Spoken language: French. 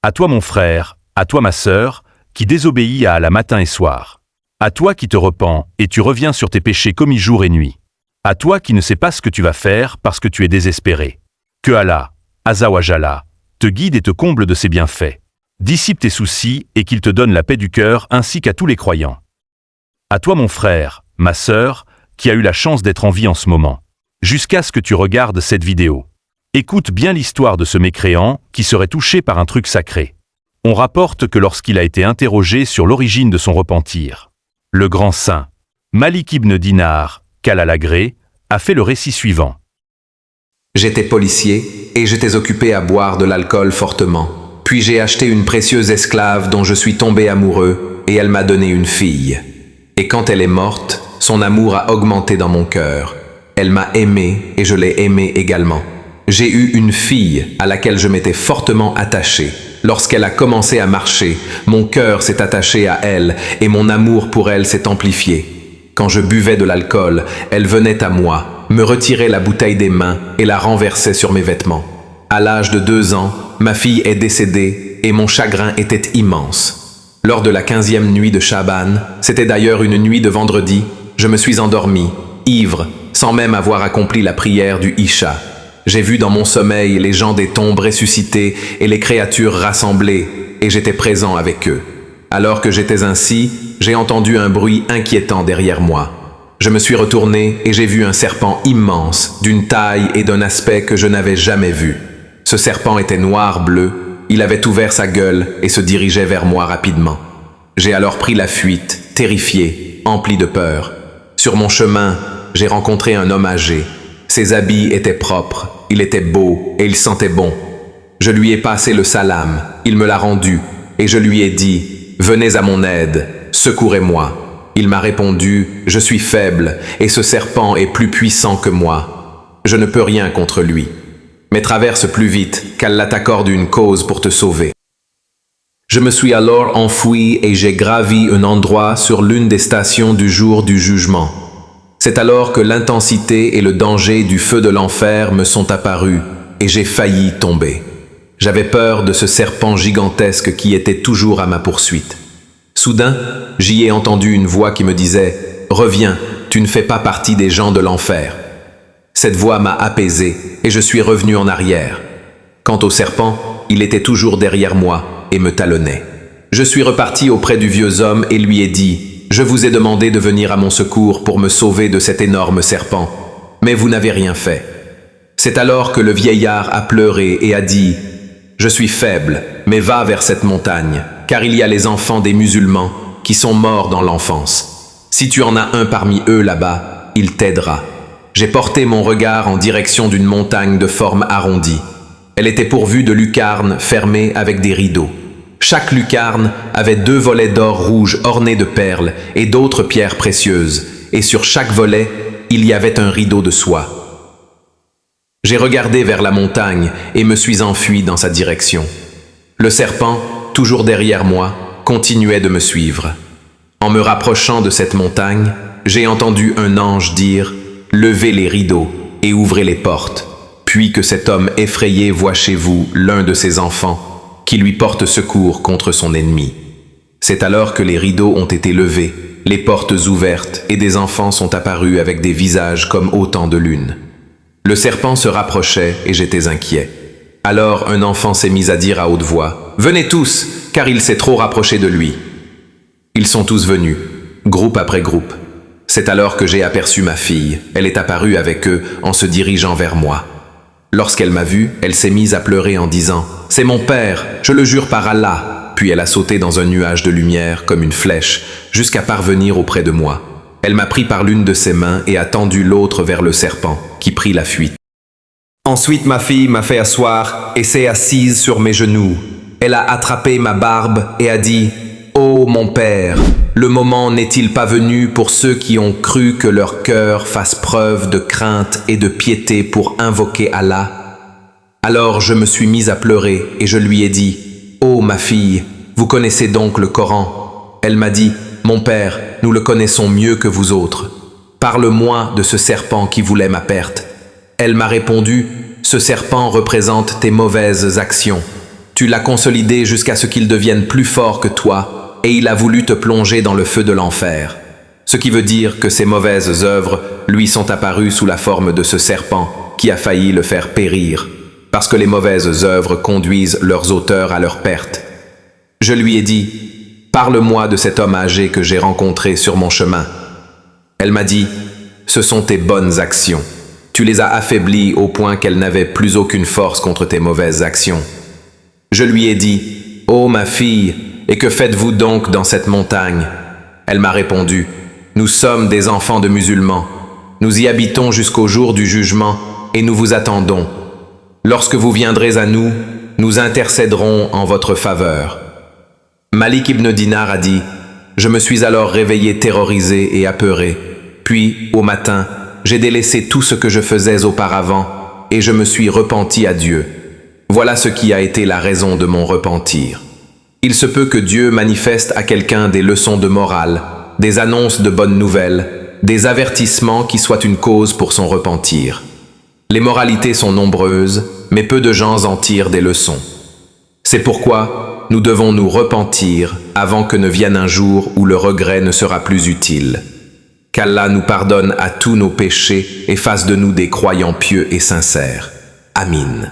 À toi mon frère, à toi ma sœur, qui désobéis à Allah matin et soir. À toi qui te repens, et tu reviens sur tes péchés commis jour et nuit. À toi qui ne sais pas ce que tu vas faire parce que tu es désespéré. Que Allah, Azza wa Jalla, te guide et te comble de ses bienfaits. Dissipe tes soucis et qu'il te donne la paix du cœur ainsi qu'à tous les croyants. À toi mon frère, ma sœur, qui a eu la chance d'être en vie en ce moment. Jusqu'à ce que tu regardes cette vidéo. Écoute bien l'histoire de ce mécréant qui serait touché par un truc sacré. On rapporte que lorsqu'il a été interrogé sur l'origine de son repentir, le grand saint, Malik ibn Dinar, qu'Allah l'agrée, a fait le récit suivant. J'étais policier et j'étais occupé à boire de l'alcool fortement. Puis j'ai acheté une précieuse esclave dont je suis tombé amoureux et elle m'a donné une fille. Et quand elle est morte, son amour a augmenté dans mon cœur. Elle m'a aimé et je l'ai aimée également. J'ai eu une fille à laquelle je m'étais fortement attaché. Lorsqu'elle a commencé à marcher, mon cœur s'est attaché à elle et mon amour pour elle s'est amplifié. Quand je buvais de l'alcool, elle venait à moi, me retirait la bouteille des mains et la renversait sur mes vêtements. À l'âge de 2 ans, ma fille est décédée et mon chagrin était immense. Lors de la 15e nuit de Chaban, c'était d'ailleurs une nuit de vendredi, je me suis endormi, ivre, sans même avoir accompli la prière du Isha. J'ai vu dans mon sommeil les gens des tombes ressuscités et les créatures rassemblées, et j'étais présent avec eux. Alors que j'étais ainsi, j'ai entendu un bruit inquiétant derrière moi. Je me suis retourné et j'ai vu un serpent immense, d'une taille et d'un aspect que je n'avais jamais vu. Ce serpent était noir-bleu, il avait ouvert sa gueule et se dirigeait vers moi rapidement. J'ai alors pris la fuite, terrifié, empli de peur. Sur mon chemin, j'ai rencontré un homme âgé. Ses habits étaient propres, il était beau et il sentait bon. Je lui ai passé le salam, il me l'a rendu, et je lui ai dit « Venez à mon aide, secourez-moi ». Il m'a répondu « Je suis faible, et ce serpent est plus puissant que moi. Je ne peux rien contre lui. Mais traverse plus vite, qu'Allah t'accorde une cause pour te sauver. » Je me suis alors enfoui et j'ai gravi un endroit sur l'une des stations du jour du jugement. C'est alors que l'intensité et le danger du feu de l'enfer me sont apparus et j'ai failli tomber. J'avais peur de ce serpent gigantesque qui était toujours à ma poursuite. Soudain, j'y ai entendu une voix qui me disait « Reviens, tu ne fais pas partie des gens de l'enfer. » Cette voix m'a apaisé et je suis revenu en arrière. Quant au serpent, il était toujours derrière moi et me talonnait. Je suis reparti auprès du vieux homme et lui ai dit « Je vous ai demandé de venir à mon secours pour me sauver de cet énorme serpent, mais vous n'avez rien fait. » C'est alors que le vieillard a pleuré et a dit « Je suis faible, mais va vers cette montagne, car il y a les enfants des musulmans qui sont morts dans l'enfance. Si tu en as un parmi eux là-bas, il t'aidera. » J'ai porté mon regard en direction d'une montagne de forme arrondie. Elle était pourvue de lucarnes fermées avec des rideaux. Chaque lucarne avait 2 volets d'or rouge ornés de perles et d'autres pierres précieuses, et sur chaque volet, il y avait un rideau de soie. J'ai regardé vers la montagne et me suis enfui dans sa direction. Le serpent, toujours derrière moi, continuait de me suivre. En me rapprochant de cette montagne, j'ai entendu un ange dire « Levez les rideaux et ouvrez les portes, puis que cet homme effrayé voie chez vous l'un de ses enfants, qui lui porte secours contre son ennemi. » C'est alors que les rideaux ont été levés, les portes ouvertes et des enfants sont apparus avec des visages comme autant de lune. Le serpent se rapprochait et j'étais inquiet. Alors un enfant s'est mis à dire à haute voix « Venez tous, car il s'est trop rapproché de lui. » Ils sont tous venus, groupe après groupe. C'est alors que j'ai aperçu ma fille. Elle est apparue avec eux en se dirigeant vers moi. Lorsqu'elle m'a vu, elle s'est mise à pleurer en disant « C'est mon père, je le jure par Allah !» Puis elle a sauté dans un nuage de lumière comme une flèche jusqu'à parvenir auprès de moi. Elle m'a pris par l'une de ses mains et a tendu l'autre vers le serpent, qui prit la fuite. Ensuite ma fille m'a fait asseoir et s'est assise sur mes genoux. Elle a attrapé ma barbe et a dit « Oh mon père, le moment n'est-il pas venu pour ceux qui ont cru que leur cœur fasse preuve de crainte et de piété pour invoquer Allah ?» Alors je me suis mis à pleurer et je lui ai dit « Oh ma fille, vous connaissez donc le Coran ?» Elle m'a dit « Mon père, nous le connaissons mieux que vous autres. Parle-moi de ce serpent qui voulait ma perte. » Elle m'a répondu « Ce serpent représente tes mauvaises actions. Tu l'as consolidé jusqu'à ce qu'il devienne plus fort que toi, et il a voulu te plonger dans le feu de l'enfer. Ce qui veut dire que ses mauvaises œuvres lui sont apparues sous la forme de ce serpent qui a failli le faire périr, parce que les mauvaises œuvres conduisent leurs auteurs à leur perte. Je lui ai dit, « Parle-moi de cet homme âgé que j'ai rencontré sur mon chemin. » Elle m'a dit, « Ce sont tes bonnes actions. Tu les as affaiblies au point qu'elles n'avaient plus aucune force contre tes mauvaises actions. » Je lui ai dit, « Oh ma fille, et que faites-vous donc dans cette montagne ?» Elle m'a répondu, « Nous sommes des enfants de musulmans. Nous y habitons jusqu'au jour du jugement et nous vous attendons. Lorsque vous viendrez à nous, nous intercéderons en votre faveur. » Malik ibn Dinar a dit, « Je me suis alors réveillé terrorisé et apeuré. Puis, au matin, j'ai délaissé tout ce que je faisais auparavant et je me suis repenti à Dieu. Voilà ce qui a été la raison de mon repentir. Il se peut que Dieu manifeste à quelqu'un des leçons de morale, des annonces de bonnes nouvelles, des avertissements qui soient une cause pour son repentir. Les moralités sont nombreuses, mais peu de gens en tirent des leçons. C'est pourquoi nous devons nous repentir avant que ne vienne un jour où le regret ne sera plus utile. Qu'Allah nous pardonne à tous nos péchés et fasse de nous des croyants pieux et sincères. Amin.